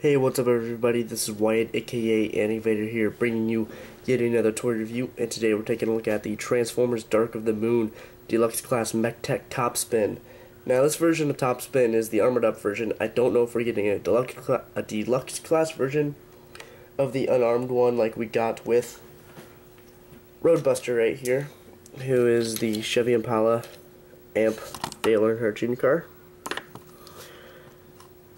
Hey, what's up everybody, this is Wyatt aka Animator here, bringing you yet another toy review, and today we're taking a look at the Transformers Dark of the Moon Deluxe Class Mechtech Topspin. Now this version of Topspin is the armored up version. I don't know if we're getting a deluxe class version of the unarmed one like we got with Roadbuster right here, who is the Chevy Impala Amp Dale Earnhardt Jr. car.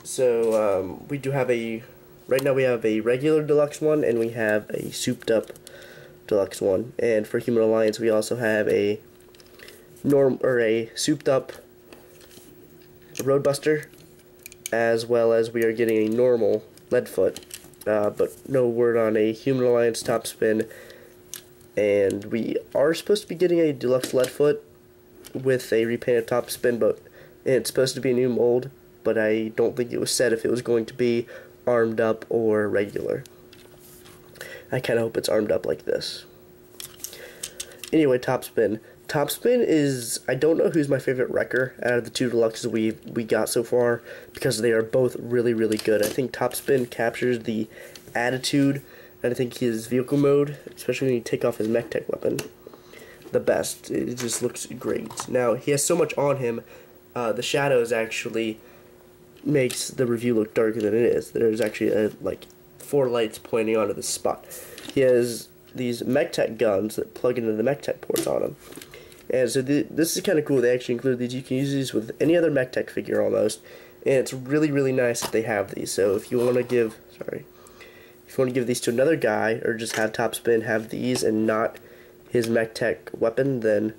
So we do have right now we have a regular deluxe one and we have a souped up deluxe one, and for Human Alliance we also have a souped up Roadbuster, as well as we are getting a normal Leadfoot, but no word on a Human Alliance Topspin. And we are supposed to be getting a deluxe Leadfoot with a repainted Topspin, but it's supposed to be a new mold, but I don't think it was said if it was going to be armed up or regular. I kind of hope it's armed up like this. Anyway, Topspin. Topspin is, I don't know who's my favorite wrecker out of the two deluxes we got so far, because they are both really, really good. I think Topspin captures the attitude, and I think his vehicle mode, especially when you take off his Mechtech weapon, the best. It just looks great. Now, he has so much on him, the shadows actually makes the review look darker than it is. There's actually like 4 lights pointing onto this spot. He has these Mechtech guns that plug into the Mechtech ports on him. And so this is kind of cool. They actually include these. You can use these with any other Mechtech figure almost. And it's really, really nice that they have these. So if you want to give, if you want to give these to another guy, or just have Topspin have these and not his Mechtech weapon, then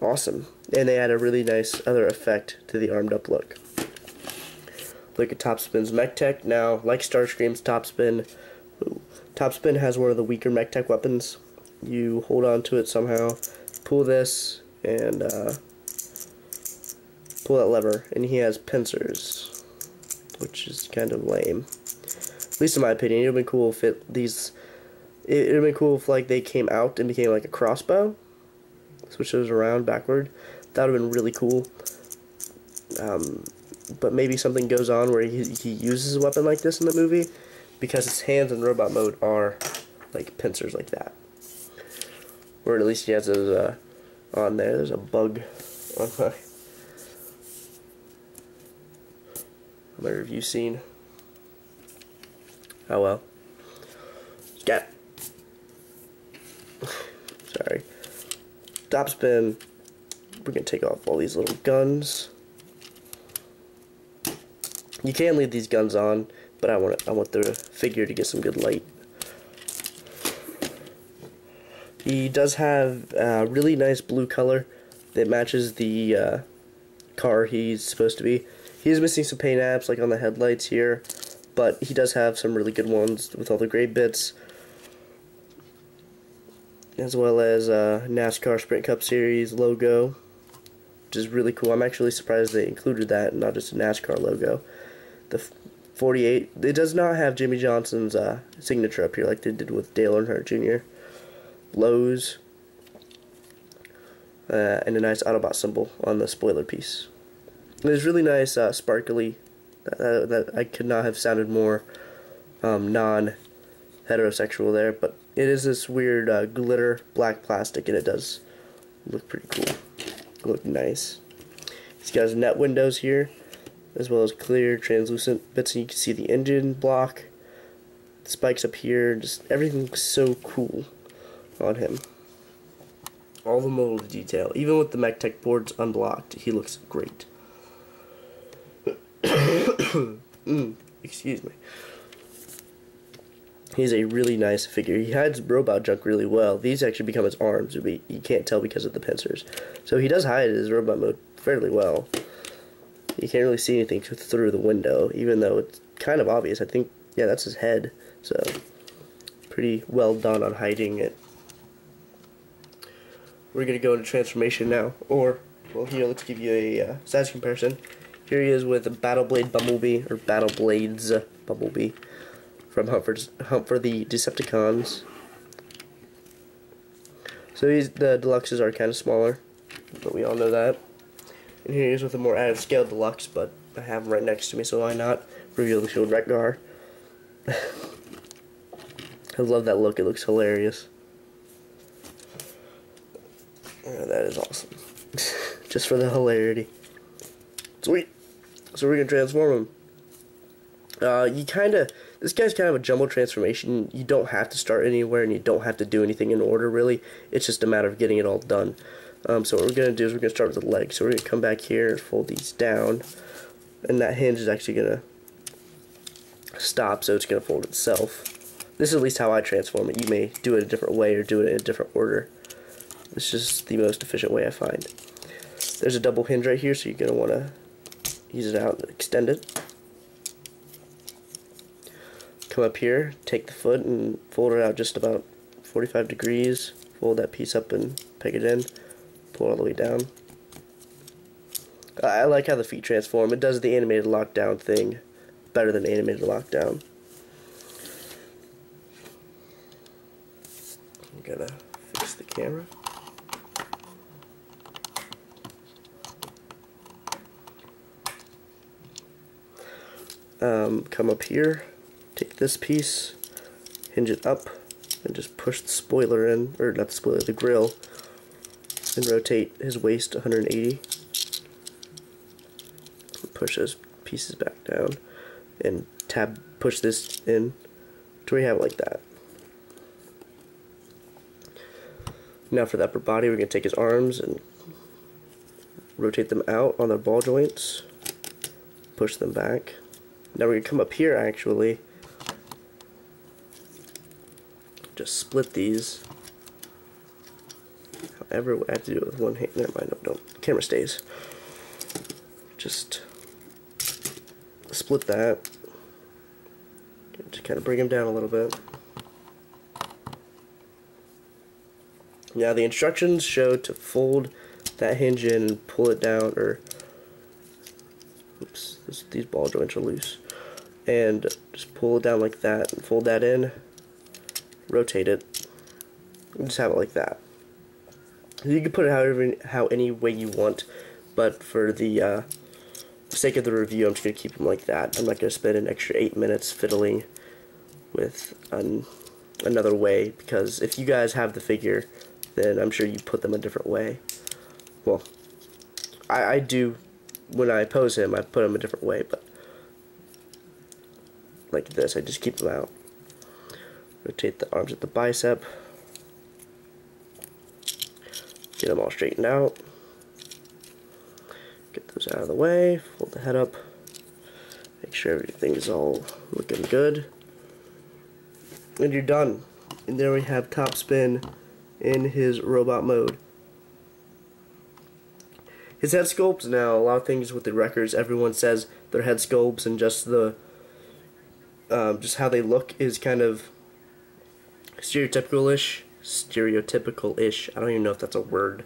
awesome. And they add a really nice other effect to the armed up look. Look at Topspin's Mechtech. Now, like Starscream's Topspin, Topspin has one of the weaker Mechtech weapons. You hold on to it somehow, pull this, and pull that lever, and he has pincers, which is kind of lame. At least in my opinion. It would have been cool if it would have been cool if like they came out and became like a crossbow. Switch those around backward. That would have been really cool. But maybe something goes on where he uses a weapon like this in the movie, because his hands in robot mode are like pincers like that. Or at least he has those on there. There's a bug on my review scene. Oh well. Scat. Sorry. Topspin. We're gonna take off all these little guns. You can leave these guns on, but I want the figure to get some good light. He does have a really nice blue color that matches the car he's supposed to be. He is missing some paint apps like on the headlights here, but he does have some really good ones with all the gray bits, as well as NASCAR Sprint Cup Series logo, which is really cool. I'm actually surprised they included that and not just a NASCAR logo. The 48, it does not have Jimmy Johnson's signature up here like they did with Dale Earnhardt Jr. Lowe's, and a nice Autobot symbol on the spoiler piece. It was really nice, sparkly. That I could not have sounded more non-heterosexual there, but it is this weird glitter black plastic, and it does look pretty cool. Look nice. He's got his net windows here, as well as clear translucent bits, and you can see the engine block, the spikes up here, just everything looks so cool on him. All the mold detail, even with the Mechtech boards unblocked, he looks great. Excuse me. He's a really nice figure. He hides robot junk really well. These actually become his arms, but you can't tell because of the pincers. So he does hide his robot mode fairly well. You can't really see anything through the window, even though it's kind of obvious. I think, yeah, that's his head. So, pretty well done on hiding it. We're going to go into transformation now. Or, well, here, let's give you a size comparison. Here he is with a Battleblade Bumblebee, or Battleblades Bumblebee, from Hunt for the Decepticons. So the deluxes are kind of smaller, but we all know that. And here he is with a more out of scale deluxe, but I have him right next to me, so why not? revealing shield Rekgar. I love that look, it looks hilarious. That is awesome. Just for the hilarity. Sweet. So we're gonna transform him. This guy's kind of a jumbo transformation. You don't have to start anywhere, and you don't have to do anything in order, really. It's just a matter of getting it all done. So what we're gonna do is we're gonna start with the leg. So we're gonna come back here and fold these down, and that hinge is actually gonna stop, so it's gonna fold itself. This is at least how I transform it. You may do it a different way or do it in a different order. This is just the most efficient way I find. There's a double hinge right here, so you're gonna want to use it out and extend it. Come up here, take the foot and fold it out just about 45 degrees. Fold that piece up and peg it in. Pull it all the way down. I like how the feet transform. It does the animated lockdown thing better than animated lockdown. I'm gonna fix the camera. Come up here, take this piece, hinge it up, and just push the spoiler in, or not the spoiler, the grill, and rotate his waist 180. Push those pieces back down, and push this in to where you have it like that. Now for the upper body, we're going to take his arms and rotate them out on their ball joints, push them back. Now we're going to come up here actually, just split these. However, I have to do it with one hand. Never mind, no, camera stays. Just split that. Just kind of bring them down a little bit. Now the instructions show to fold that hinge in and pull it down, or oops, these ball joints are loose. And just pull it down like that and fold that in, rotate it, and just have it like that. You can put it how any way you want, but for the sake of the review, I'm just going to keep them like that. I'm not going to spend an extra 8 minutes fiddling with another way, because if you guys have the figure, then I'm sure you put them a different way. Well, I do. When I pose him, I put him a different way, but like this, I just keep them out. Rotate the arms at the bicep. Get them all straightened out. Get those out of the way. Fold the head up. Make sure everything is all looking good. And you're done. And there we have Topspin in his robot mode. His head sculpt, now a lot of things with the records, everyone says their head sculpts and just the just how they look is kind of stereotypical-ish. I don't even know if that's a word.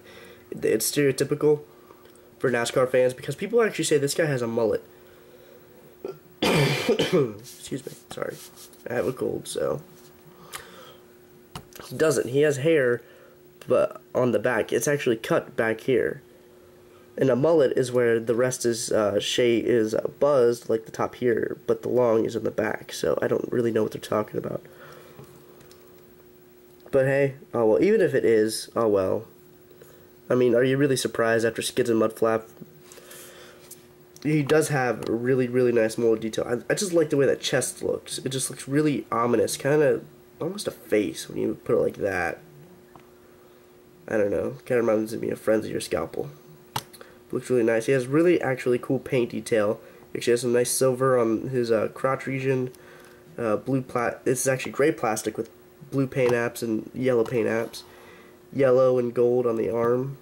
It's stereotypical for NASCAR fans because people actually say this guy has a mullet. Excuse me, sorry. I have a cold, so. He doesn't. He has hair, but on the back. It's actually cut back here. And a mullet is where the rest is buzzed, like the top here, but the long is in the back. So I don't really know what they're talking about. But hey, oh well, even if it is, oh well. I mean, are you really surprised after Skids and Mudflap? He does have a really, really nice molded detail. I just like the way that chest looks. It just looks really ominous, kind of almost a face when you put it like that. I don't know, kind of reminds me of Friends of Your Scalpel. Looks really nice. He has really actually cool paint detail. He actually has some nice silver on his crotch region. This is actually gray plastic with blue paint apps and yellow paint apps. Yellow and gold on the arm.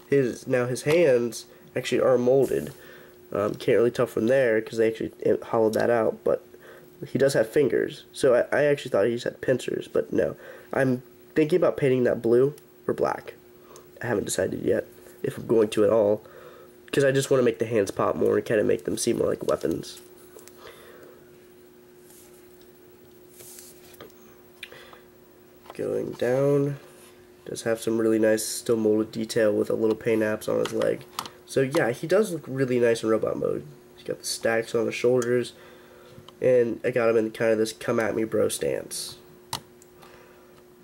Now his hands actually are molded. Can't really tell from there because they actually hollowed that out, but he does have fingers. So I actually thought he just had pincers, but no. I'm thinking about painting that blue or black. I haven't decided yet if I'm going to at all, because I just want to make the hands pop more and kind of make them seem more like weapons. Going down, does have some really nice still molded detail with a little paint apps on his leg. So yeah, he does look really nice in robot mode. He's got the stacks on his shoulders, and I got him in kind of this come at me bro stance.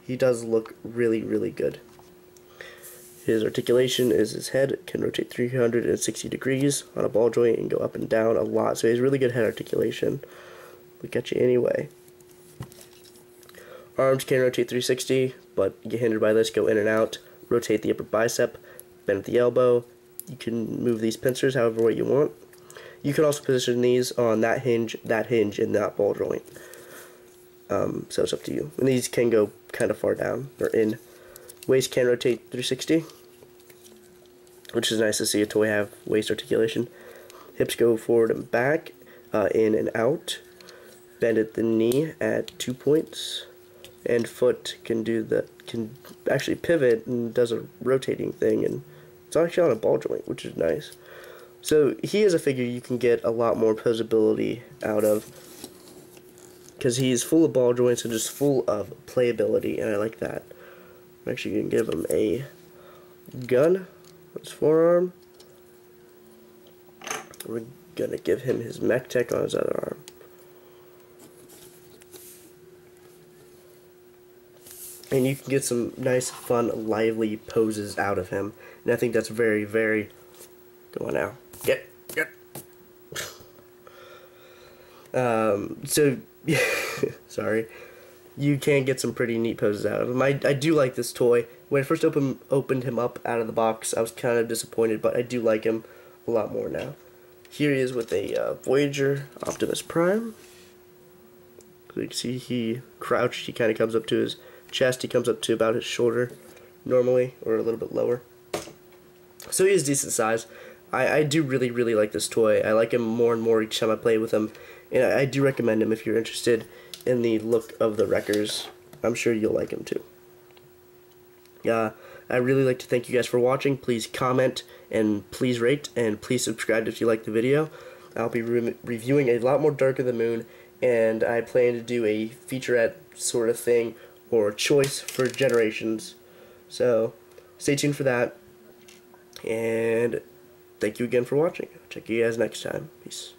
He does look really, really good. His articulation is his head can rotate 360 degrees on a ball joint and go up and down a lot, so he has really good head articulation. Look at you anyway. Arms can rotate 360, but get hindered by this, go in and out. Rotate the upper bicep, bend at the elbow. You can move these pincers however way you want. You can also position these on that hinge, and that ball joint. So it's up to you. And these can go kind of far down or in. Waist can rotate 360, which is nice to see a toy have waist articulation. Hips go forward and back, in and out. Bend at the knee at 2 points. And foot can actually pivot and does a rotating thing, and it's actually on a ball joint, which is nice. So he is a figure you can get a lot more posability out of, because he's full of ball joints and just full of playability, and I like that. I'm actually going to give him a gun on his forearm. We're going to give him his mech tech on his other arm. And you can get some nice, fun, lively poses out of him. And I think that's very, very... Come on now. Get. So, sorry. You can get some pretty neat poses out of him. I do like this toy. When I first opened him up out of the box, I was kind of disappointed, but I do like him a lot more now. Here he is with a Voyager Optimus Prime. So you can see he crouched. He kind of comes up to his chest. He comes up to about his shoulder normally, or a little bit lower. So he is decent size. I do really, really like this toy. I like him more and more each time I play with him, and I do recommend him if you're interested in the look of the Wreckers. I'm sure you'll like him too. I really like to thank you guys for watching. Please comment, and please rate, and please subscribe if you like the video. I'll be reviewing a lot more Dark of the Moon, and I plan to do a featurette sort of thing, or choice for Generations. So stay tuned for that, and thank you again for watching. I'll check you guys next time. Peace.